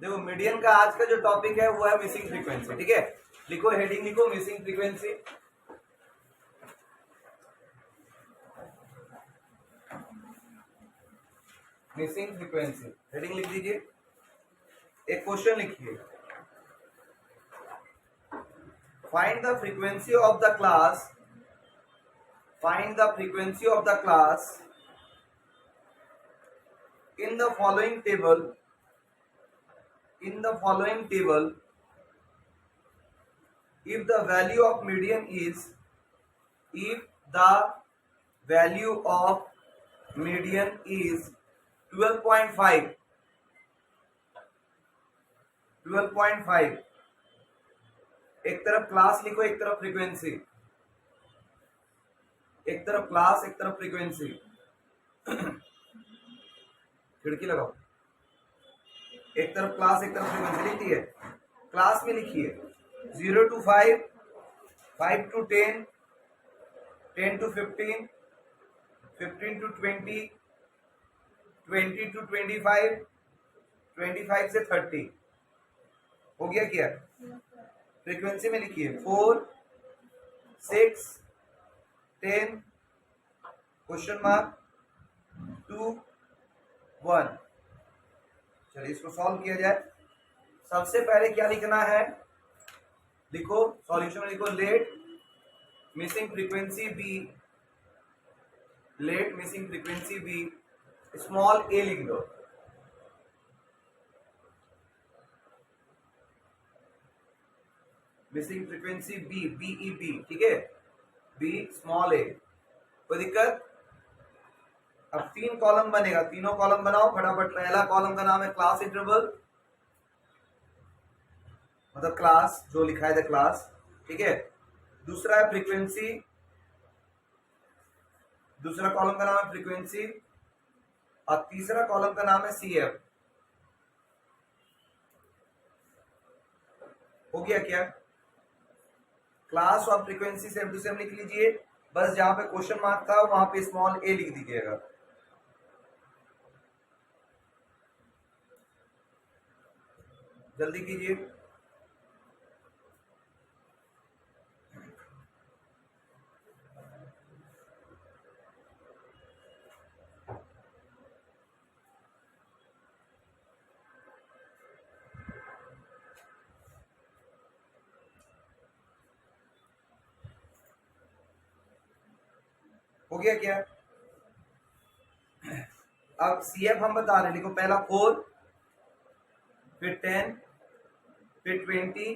देखो मीडियन का आज का जो टॉपिक है वो है मिसिंग फ्रीक्वेंसी। ठीक है, लिखो हेडिंग, लिखो missing frequency. Missing frequency heading लिख दीजिए। एक क्वेश्चन लिखिए, find the frequency of the class, find the frequency of the class in the following table, in the following table, if the value of median is, if the value of median is 12.5, 12.5, एक तरफ class लिखो, एक तरफ frequency, एक तरफ class, एक तरफ frequency. खिड़की लगाओ, एक तरफ क्लास एक तरफ फ्रीक्वेंसी लिखती है। क्लास में लिखिए 0 to 5, 5 to 10, 10 to 15, 15 to 20, 20 to 25, 25 से 30। हो गया क्या? फ्रीक्वेंसी में लिखिए 4, 6, 10, क्वेश्चन मार्क, 2, 1। चलिए इसको सॉल्व किया जाए। सबसे पहले क्या लिखना है, लिखो सॉल्यूशन में लिखो let missing frequency B, let missing frequency B small A लिख दो। Missing frequency B, BE B, ठीक है, बी स्मॉल ए। कोई दिक्कत? अब 3 कॉलम बनेगा, तीनों कॉलम बनाओ फटाफट। पहला कॉलम का नाम है क्लास इंटरवल, मतलब क्लास जो लिखा है द क्लास, ठीक है। दूसरा है फ्रीक्वेंसी, दूसरा कॉलम का नाम है फ्रीक्वेंसी, और तीसरा कॉलम का नाम है सीएफ। हो गया क्या? क्लास और फ्रीक्वेंसी सेम टू सेम लिख लीजिए, बस जहां पे क्वेश्चन मार्क था वहां पे स्मॉल ए लिख दीजिएगा। जल्दी कीजिए। हो गया क्या? अब सीएफ हम बता रहे हैं, देखो पहला 4, फिर 10, फिर 20,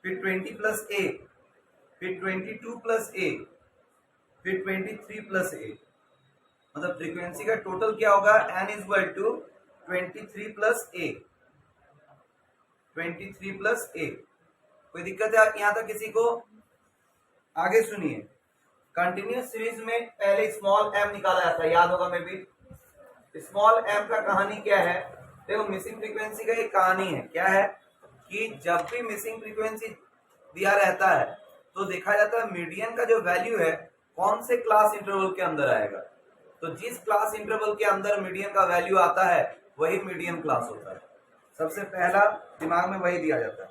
फिर 20 प्लस ए, फिर 22 प्लस ए, फिर 23 प्लस ए। मतलब फ्रीक्वेंसी का टोटल क्या होगा, n is equal to 23 plus A, 23 plus A. कोई दिक्कत है यहां तक किसी को? आगे सुनिए, कंटिन्यूस सीरीज में पहले स्मॉल एम निकाला जाता है, याद होगा मे भी। स्मॉल एम का कहानी क्या है? देखो मिसिंग फ्रीक्वेंसी का एक कहानी है, क्या है कि जब भी मिसिंग फ्रीक्वेंसी दिया रहता है तो देखा जाता है मीडियन का जो वैल्यू है कौन से क्लास इंटरवल के अंदर आएगा। तो जिस क्लास इंटरवल के अंदर मीडियन का वैल्यू आता है वही मीडियन क्लास होता है। सबसे पहला दिमाग में वही दिया जाता है।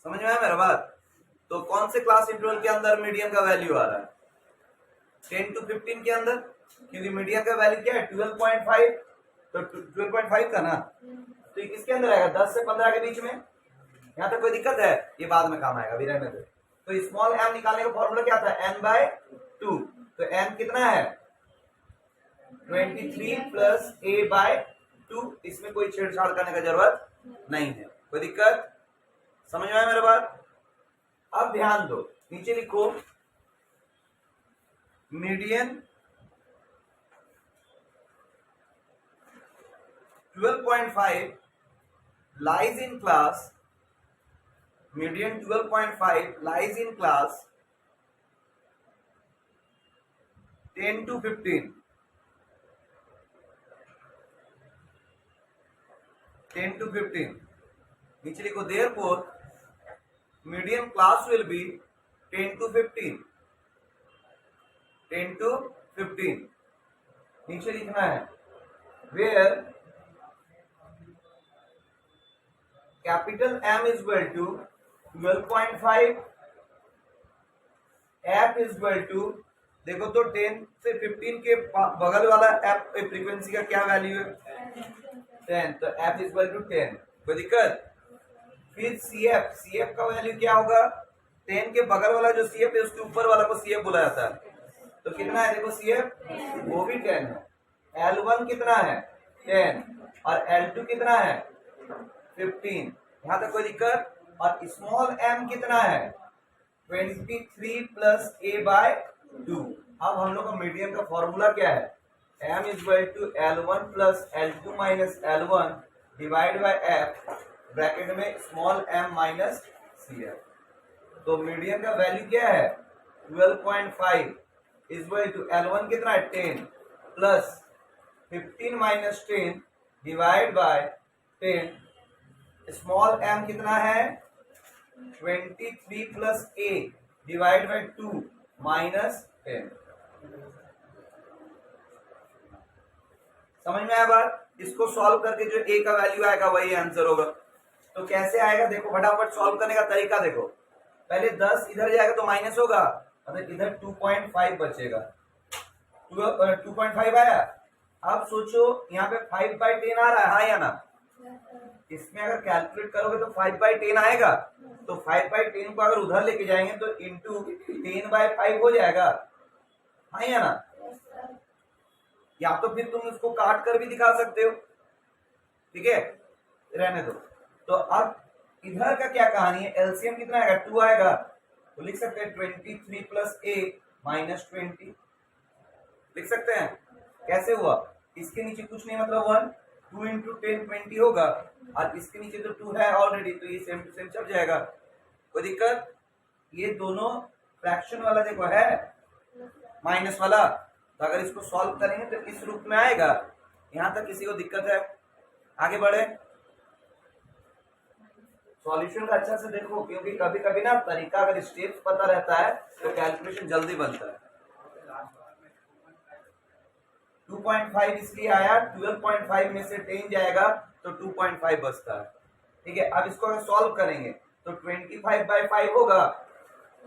समझ में आया मेरा बात? तो कौन से क्लास इंटरवल के अंदर मीडियन का वैल्यू आ रहा है? 10 to 15 के अंदर, क्योंकि मीडियन का वैल्यू क्या है 12.5, तो 12.5 का ना, तो ये किसके अंदर आएगा? 10 से 15 के बीच में। यहां तक कोई दिक्कत है? ये बाद में काम आएगा, अभी रहने दो। तो स्मॉल एम निकालने का फॉर्मूला क्या था? n/2। तो n कितना है? 23 प्लस a/2। इसमें कोई छेड़छाड़ करने का जरूरत नहीं है। कोई दिक्कत? समझ में आया मेरा बात? अब ध्यान दो, नीचे लिखो median 12.5 lies in class, median 12.5 lies in class 10 to 15, 10 to 15। नीचे लिखो therefore median class will be 10 to 15, 10 to 15। नीचे लिखना है where capital M is equal to 12.5, F is equal to, देखो तो 10 से 15 के बगल वाला F फ्रीक्वेंसी का क्या वैल्यू है 10, तो F इज इक्वल टू 10, कोई दिक्कत। फिर CF का वैल्यू क्या होगा, 10 के बगल वाला जो CF है उसके ऊपर वाला को CF बोला जाता है, तो कितना है देखो CF वो भी 10 है। L1 कितना है 10 और L2 कितना है 15, यहां तक कोई दिक्कत। और स्मॉल m कितना है 23 प्लस a बाय 2। अब हम लोग का मीडियन का फॉर्मूला क्या है, m is equal to L1 plus L2 minus L1 divide by f, bracket में स्मॉल m माइनस CF। तो मीडियन का वैल्यू क्या है 12.5 इज इक्वल टू L1 कितना है 10 plus 15 minus 10 divide by 10, small m कितना है 23 plus a divide by 2 minus 10। समझ में आया बात। इसको सॉल्व करके जो a का वैल्यू आएगा वही आंसर होगा। तो कैसे आएगा देखो, फटाफट सॉल्व करने का तरीका देखो। पहले 10 इधर जाएगा तो माइनस होगा, मतलब इधर 2.5 बचेगा, 2.5 आया। अब सोचो यहाँ पे 5/10 आ रहा है, हाँ या ना, इसमें अगर कैलकुलेट करोगे तो 5/10 आएगा, तो 5/10 को अगर उधर लेके जाएंगे तो इंटू 10/5 हो जाएगा, हाँ या ना। या तो फिर तुम उसको काट कर भी दिखा सकते हो, ठीक है, रहने दो। तो अब इधर का क्या कहानी है, एलसीएम कितना आएगा 2 आएगा, तो लिख सकते हैं 23 प्लस a माइनस 20, लिख सकते हैं। कैसे हुआ, इसके नीचे कुछ नहीं मतलब 1, 2 इंटू 10 20 होगा, और इसके नीचे तो 2 है ऑलरेडी, तो ये सेम टू सेम चल जाएगा, कोई दिक्कत। ये दोनों फ्रैक्शन वाला देखो है माइनस वाला, तो अगर इसको सॉल्व करेंगे तो इस रूप में आएगा। यहां तक किसी को दिक्कत है, आगे बढ़े। सॉल्यूशन का अच्छा से देखो, क्योंकि कभी कभी ना तरीका अगर स्टेप्स पता रहता है तो कैलकुलेशन जल्दी बनता है। 2.5 इसलिए आया, 12.5 में से 10 जाएगा तो 2.5 बचता है, ठीक है। अब इसको अगर सॉल्व करेंगे तो 25/5 होगा,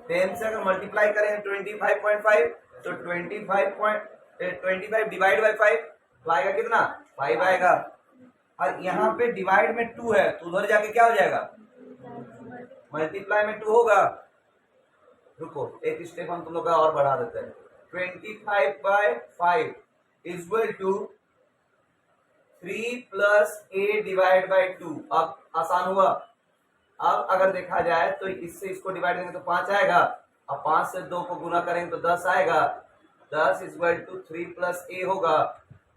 10 से अगर मल्टीप्लाई करेंगे 25.5 तो 25 डिवाइड बाय 5 तो आएगा कितना 5 आएगा। और यहाँ पे डिवाइड में 2 है तो उधर जाके क्या हो जाएगा मल्टीप्लाई में 2 होगा। रुको एक स्टेप हम तुम लोग का और बढ़ा देते हैं, 25/5 is equal to 3 plus a divide by 2। अब आसान हुआ। अब अगर देखा जाए तो इससे इसको डिवाइड करेंगे तो 5 आएगा, अब 5 से 2 को गुना करेंगे तो 10 आएगा, 10 is equal to 3 plus a होगा।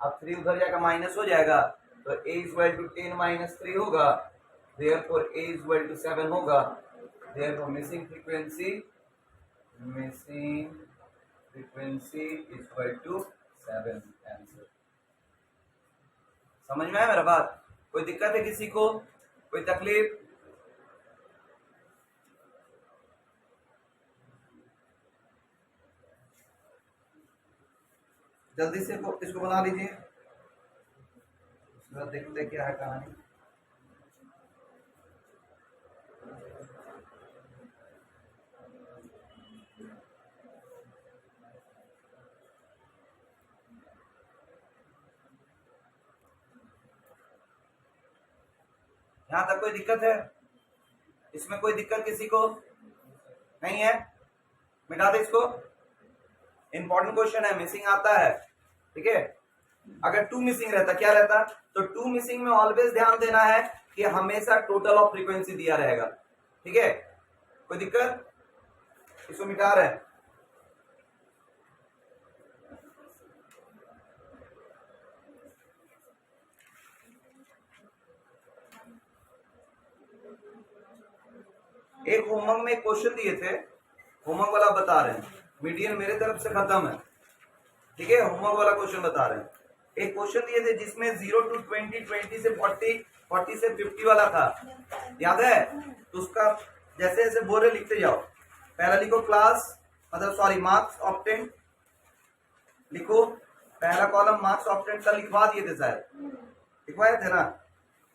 अब 3 उधर जाकर माइनस हो जाएगा तो a is equal to 10 minus 3 होगा, therefore a is equal to 7 होगा। Therefore missing frequency is equal to 7 answer. समझ में आया मेरा बात, कोई दिक्कत है किसी को, कोई तकलीफ? जल्दी से इसको बना लीजिए, देखते क्या है कहानी। यहां तक कोई दिक्कत है? इसमें कोई दिक्कत किसी को नहीं है? मिटा दे इसको, इंपॉर्टेंट क्वेश्चन है, मिसिंग आता है, ठीक है। अगर 2 मिसिंग रहता क्या रहता, तो 2 मिसिंग में ऑलवेज ध्यान देना है कि हमेशा टोटल ऑफ फ्रीक्वेंसी दिया रहेगा, ठीक है। कोई दिक्कत? इसको मिटा रहे हैं। एक होमवर्क में क्वेश्चन दिए थे, होमवर्क वाला बता रहे हैं, मीडियन मेरे तरफ से खत्म है, ठीक है। होमवर्क वाला क्वेश्चन बता रहे हैं, एक क्वेश्चन दिए थे जिसमें 0 to 20, 20 से 40, 40 से 50 वाला था, याद है? तो उसका जैसे जैसे बोल रहे लिखते जाओ। पहला लिखो क्लास, मतलब सॉरी मार्क्स ऑब्टेन, लिखो पहला कॉलम मार्क्स ऑफ टेंट का लिखवा दिए थे शायद, लिखवाए थे ना,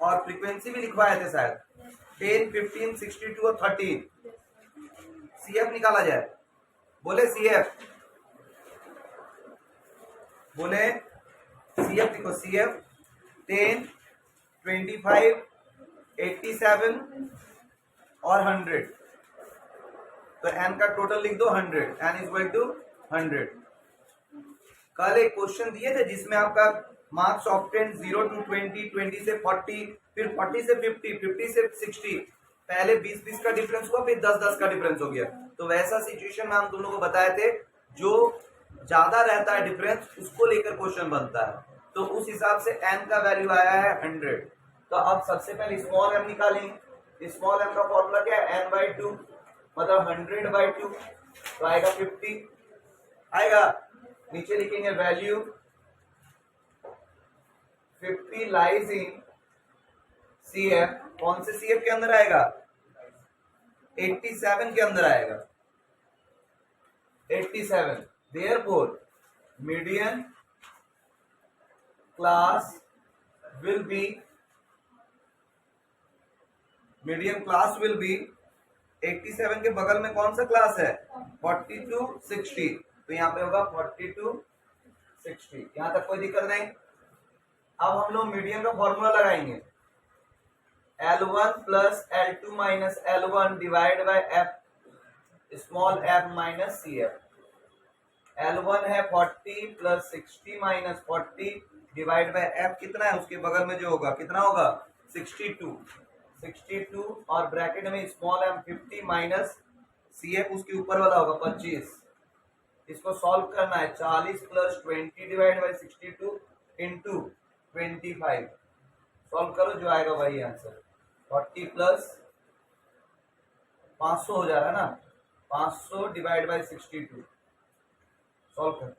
और फ्रीक्वेंसी भी लिखवाए थे शायद 10, 15, 62 और 13। सीएफ निकाला जाए, बोले सीएफ, बोले सीएफ लिखो, सीएफ 10, 25, 87 और 100। तो एन का टोटल लिख दो 100, एन इज इक्वल टू 100। कल एक क्वेश्चन दिए थे जिसमें आपका मार्क्स ऑफ 10 0 to 20, 20 से 40, फिर 40 से 50, 50 से 60, पहले 20-20 का डिफरेंस हुआ, फिर 10-10 का डिफरेंस हो गया। तो वैसा सिचुएशन में हम तुम लोगों को बताए थे, जो ज्यादा रहता है डिफरेंस उसको लेकर क्वेश्चन बनता है। तो उस हिसाब से n का वैल्यू आया है 100। तो अब सबसे पहले स्मॉल m निकालेंगे। स्मॉल m का फॉर्मूला क्या है, n/2, मतलब 100/2, तो आएगा 50 आएगा। नीचे लिखेंगे वैल्यू 50 लाइज इन CF, कौन से CF के अंदर आएगा, 87 के अंदर आएगा, 87। Therefore, median class will be 87 के बगल में कौन सा क्लास है, 40 to 60, तो यहाँ पे होगा 40 to 60। यहाँ तक कोई दिक्कत नहीं। अब हम लोग मीडियन का फॉर्मूला लगाएंगे, L1 plus L2 minus L1 divide by f small f minus CF। L1 है 40 plus 60 minus 40 divide by f, कितना है उसके बगल में जो होगा, कितना होगा 62 और ब्रैकेट में स्मॉल m 50 माइनस CF उसके ऊपर वाला होगा 25। इसको सॉल्व करना है, 40 plus 20 divide by 62 into 25, solve करो जो आएगा वही आंसर। 40 प्लस 500 हो जा रहा है ना, 500 डिवाइड बाय 62, सॉल्व कर,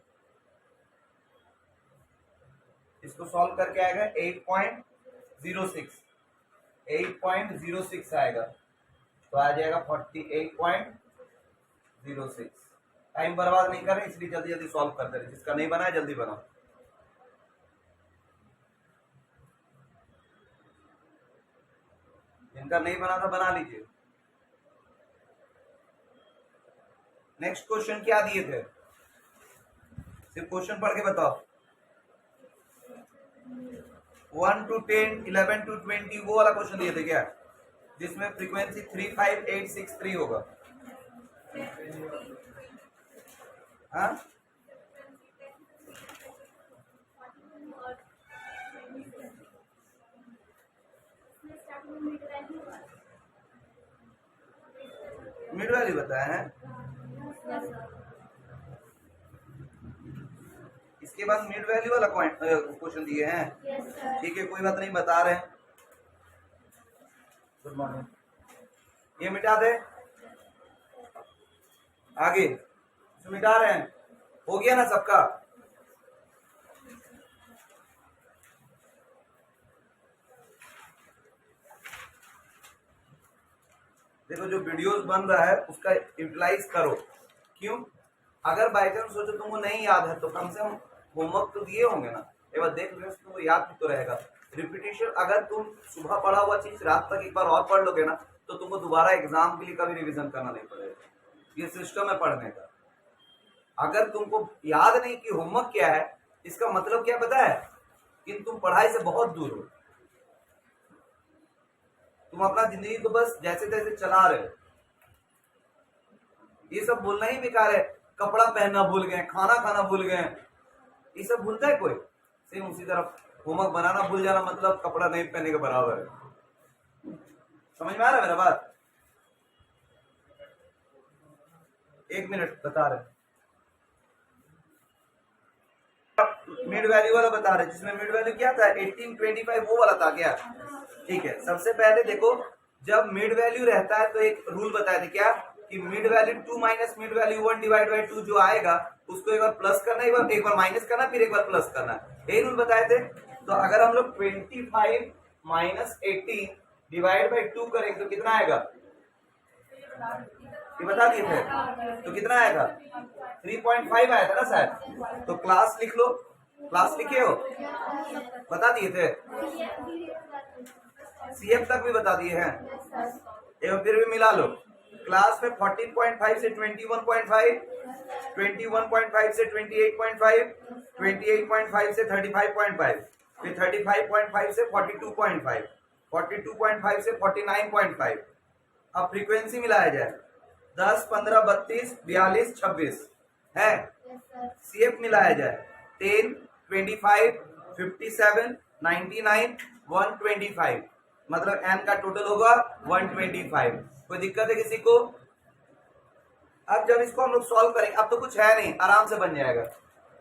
इसको सॉल्व करके आएगा 8.06 आएगा, तो आ जाएगा 48.06। टाइम बर्बाद नहीं कर रहे इसलिए जल्दी जल्दी सॉल्व करते रहे, जिसका नहीं बना है जल्दी बनाओ। जिनका नहीं बना था बना लीजिए। नेक्स्ट क्वेश्चन क्या दिए थे, सिर्फ क्वेश्चन पढ़ के बताओ। 1 to 10, 11 to 20 वो वाला क्वेश्चन दिए थे क्या, जिसमें फ्रीक्वेंसी 35863 होगा। हाँ मिड वैल्यू बताया है, इसके बाद मिड वैल्यू वाला क्वेश्चन दिए हैं। ठीक है कोई बात नहीं, बता रहे हैं। गुड मॉर्निंग, ये मिटा दे, आगे मिटा रहे हैं, हो गया ना सबका। देखो जो वीडियोस बन रहा है उसका यूटिलाइज करो, क्यों, अगर बाई चांस सोचो तुमको नहीं याद है तो कम से कम होमवर्क तो दिए होंगे ना, एक बार देख लो तुमको याद भी तो रहेगा। रिपीटेशन, अगर तुम सुबह पढ़ा हुआ चीज रात तक एक बार और पढ़ लोगे ना तो तुमको दोबारा एग्जाम के लिए कभी रिवीजन करना नहीं पड़ेगा। ये सिस्टम है पढ़ने का। अगर तुमको याद नहीं कि होमवर्क क्या है, इसका मतलब क्या पता है, कि तुम पढ़ाई से बहुत दूर हो, तुम अपना जिंदगी तो बस जैसे तैसे चला रहे हो। ये सब बोलना ही बेकार है, कपड़ा पहनना भूल गए, खाना खाना भूल गए, ये सब भूलता है कोई। सेम उसी तरफ होमवर्क बनाना भूल जाना मतलब कपड़ा नहीं पहनने के बराबर है। समझ में आ रहा है मेरा बात? एक मिनट बता रहे, मिड वैल्यू वाला बता रहे, जिसमें मिड वैल्यू क्या था 1825 वो वाला था क्या। ठीक है, सबसे पहले देखो जब मिड वैल्यू रहता है तो एक रूल बताए थे क्या, कि mid value 2 minus mid value 1 divide by 2 जो आएगा उसको एक बार प्लस करना, एक बार माइनस करना, फिर एक बार प्लस करना, यही रूल बताए थे। तो अगर हम लोग 25 माइनस 18 डिवाइड बाय 2 करेंगे तो कितना आएगा, ये बता दिए थे, तो कितना आएगा 3.5 आया था ना शायद। तो क्लास लिख लो, क्लास लिखे हो, बता दिए थे, सीएफ तक भी बता दिए हैं, एवं फिर भी मिला लो। क्लास में 14.5 से 21.5, 21.5 से 28.5, 28.5 से 35.5, फिर 35.5 से 42.5, 42.5 से 49.5। अब फ्रीक्वेंसी मिलाया जाए 10, 15, 32, 42, 26 है। सीएफ मिलाया जाए 10, 25, 57, 99, 125, मतलब एन का टोटल होगा 125। कोई दिक्कत है किसी को? अब जब इसको हम लोग सॉल्व करेंगे, अब तो कुछ है नहीं, आराम से बन जाएगा।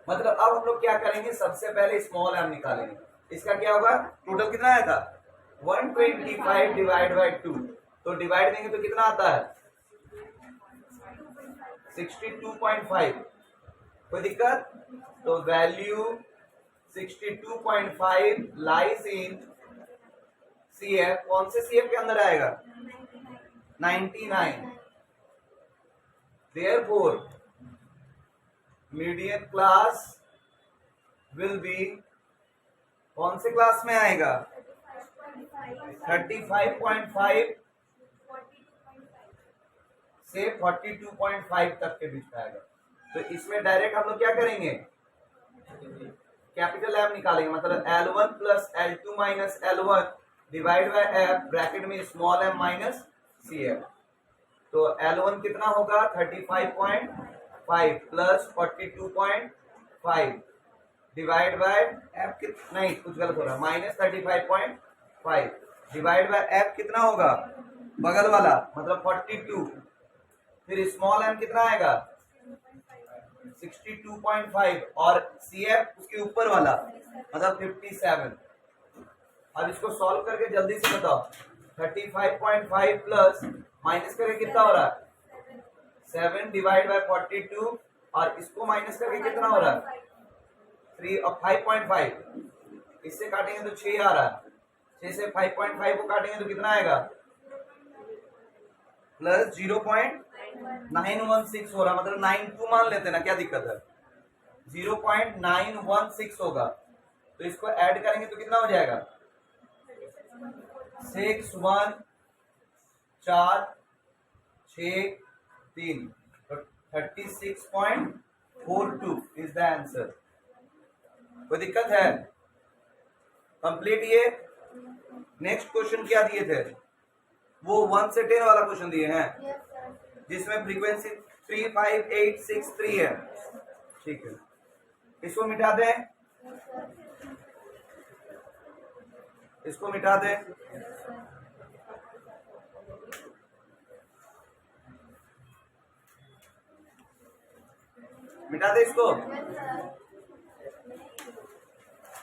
मतलब अब हम लोग क्या करेंगे, सबसे पहले स्मॉल एम निकालेंगे। इसका क्या होगा, टोटल कितना आया था 125 डिवाइड बाई 2, तो डिवाइड देंगे तो कितना आता है 62.5। कोई दिक्कत? तो वैल्यू 62.5 लाइज इन सीएफ। कौन से सीएफ के अंदर आएगा 99। Therefore, median class will be कौन से क्लास में आएगा 35.5 से 42.5 तक के बीच में आएगा। तो इसमें डायरेक्ट हम लोग क्या करेंगे, कैपिटल एम निकालेंगे, मतलब L1 plus L2 minus L1 divide bye F, bracket में स्मॉल एम माइनस CF। तो L1 कितना होगा 35.5 प्लस 42.5 डिवाइड बाय एफ कितना, नहीं कुछ गलत हो रहा है, माइनस 35.5 डिवाइड बाय एफ कितना होगा बगल वाला, मतलब 42, फिर स्मॉल एम कितना आएगा 62.5 और CF उसके ऊपर वाला मतलब 57। अब इसको सॉल्व करके जल्दी से बताओ 35.5 प्लस माइनस करके कितना हो रहा है 7 डिवाइड बाय 42 और इसको माइनस करके कितना हो रहा है 3 और 5.5, इससे काटेंगे तो 6 आ रहा है, 6 से 5.5 को काटेंगे तो कितना आएगा प्लस 0.916 हो रहा, मतलब 92 मान लेते ना, क्या दिक्कत है 0.916 होगा। तो इसको ऐड करेंगे तो कितना हो जाएगा 6, 1, 4, 6, 3, तो 36.42 इज द आंसर। कोई दिक्कत है? कंप्लीट। ये नेक्स्ट क्वेश्चन क्या दिए थे, वो 1 से 10 वाला क्वेश्चन दिए हैं जिसमें फ्रीक्वेंसी 35863 है। ठीक है, इसको मिटा दें, इसको मिटा दें। मिटा दे इसको।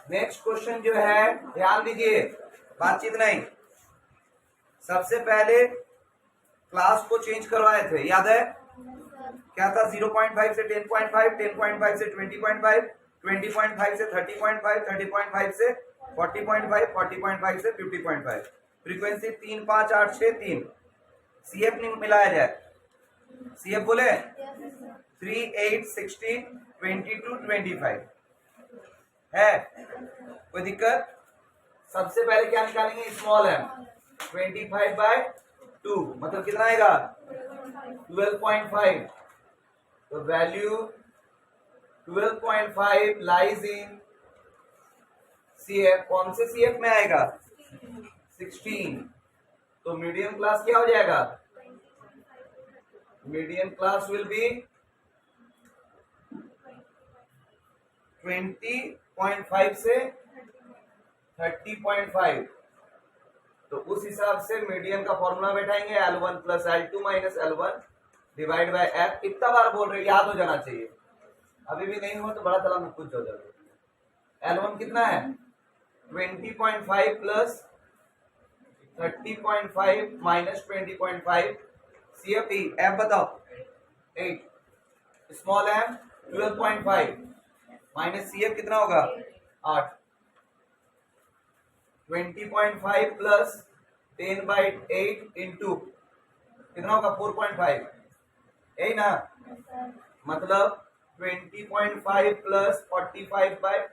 नेक्स्ट क्वेश्चन जो है, ध्यान दीजिए, बातचीत नहीं। सबसे पहले क्लास को चेंज करवाए थे, याद है क्या था, 0.5 से 10.5, 10.5 से 20.5, 20.5 से 30.5, 30.5 से 40.5, 40.5 से 50.5। फ्रीक्वेंसी 3, 5, 8, 6, 3। सीएफ नहीं मिलाया जाए, सीएफ बोले 3, 8, 16, 22, 25 है। कोई दिक्कत? सबसे पहले क्या निकालेंगे, स्मॉल एम 25/2, मतलब कितना आएगा 12.5। तो वैल्यू 12.5 लाइज इन सीएफ। कौन से सीएफ में आएगा 16। तो मीडियम क्लास क्या हो जाएगा, मीडियम क्लास विल बी 20.5 से 30.5। तो उस हिसाब से मीडियन का फॉर्मूला बैठाएंगे L1 plus L2 minus L1 divide by F। कितना बार बोल रहे, याद हो जाना चाहिए, अभी भी नहीं हुआ तो बड़ा चला में कुछ हो जाएगा। L1 कितना है 20.5 प्लस 30.5 माइनस 20.5 CFE। F बताओ 8, स्मॉल m 12.5 माइनस CF कितना होगा 8, 20.5 प्लस 10/8 इंटू कितना होगा 4.5, यही ना, मतलब 20.5 प्लस 45/8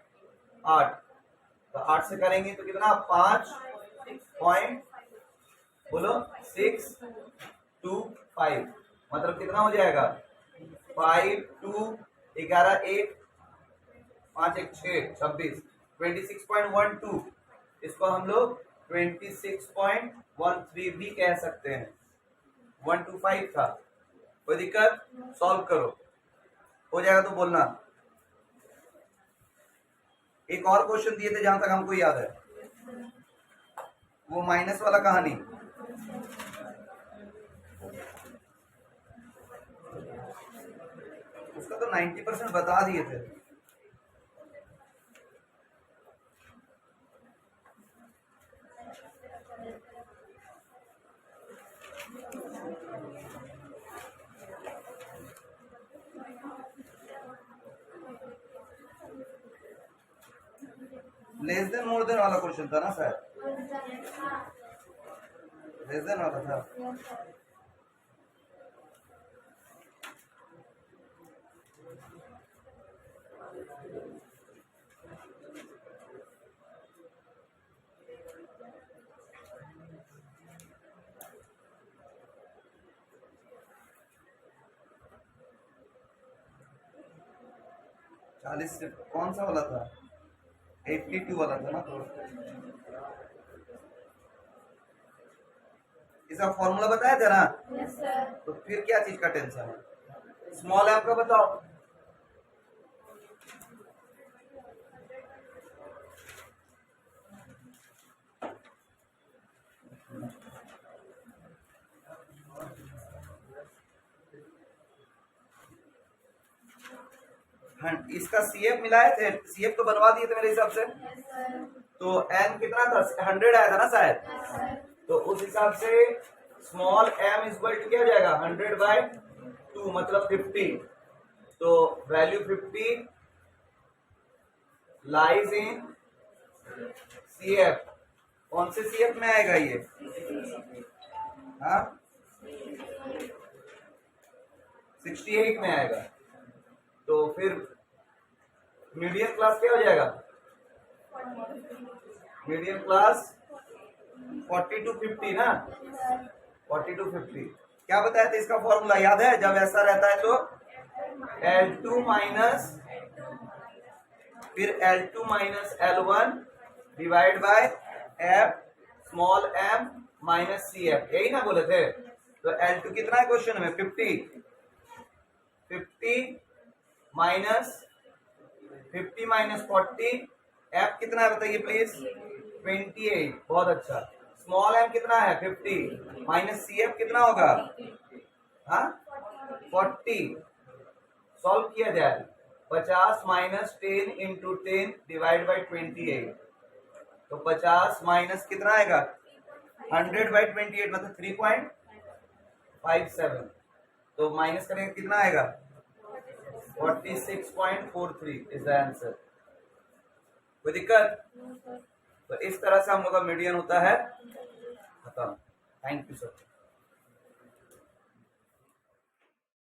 8, तो 8 से करेंगे तो कितना 5 पॉइंट बोलो 625, मतलब कितना हो जाएगा 5 2 11 1 5 1 6 26 26.12, इसको हम लोग 26.13 भी कह सकते हैं। 125 था, कोई दिक्कत? सॉल्व करो, हो जाएगा तो बोलना। एक और क्वेश्चन दिए थे जहां तक हमको याद है, वो माइनस वाला कहानी, उसका तो 90% बता दिए थे। लेस देन मोर देन वाला क्वेश्चन था ना शायद, लेस देन वाला था। चालीस से कौन सा वाला था? 82 वाला था ना। इसका फॉर्मूला बताया था ना? yes, तो फिर क्या चीज का टेंशन है? स्मॉल एम का बताओ। इसका सीएफ मिलाए थे, सीएफ तो बनवा दिए थे मेरे हिसाब से। तो एम कितना था? 100 आया था ना शायद। तो उस हिसाब से स्मॉल एम इक्वल टू क्या हो जाएगा? 100/2 मतलब 50। तो वैल्यू 50 लाइज इन सीएफ। कौन से सीएफ में आएगा ये? हाँ 68 में आएगा। तो फिर मीडियम क्लास क्या हो जाएगा? मीडियम क्लास 40 to 50 ना, 40 to 50। क्या बताया था इसका फॉर्मूला याद है? जब ऐसा रहता है तो L2 माइनस फिर L2 minus L1 divide by F small m minus CF, यही ना बोले थे? तो L2 कितना है क्वेश्चन में? 50 माइनस 50 माइनस 40, F कितना है बताइए प्लीज? 28। बहुत अच्छा। स्मॉल m कितना है? 50 माइनस CF कितना होगा? हाँ 40। सॉल्व किया जाए 50 माइनस 10 इंटू 10 डिवाइड बाई 28, तो 50 माइनस कितना आएगा? 100/28 मतलब 3.57। तो माइनस करेंगे कितना आएगा? 46.43 इज द आंसर। कोई दिक्कत? तो इस तरह से हम लोग का मीडियन होता है खत्म। Thank you sir.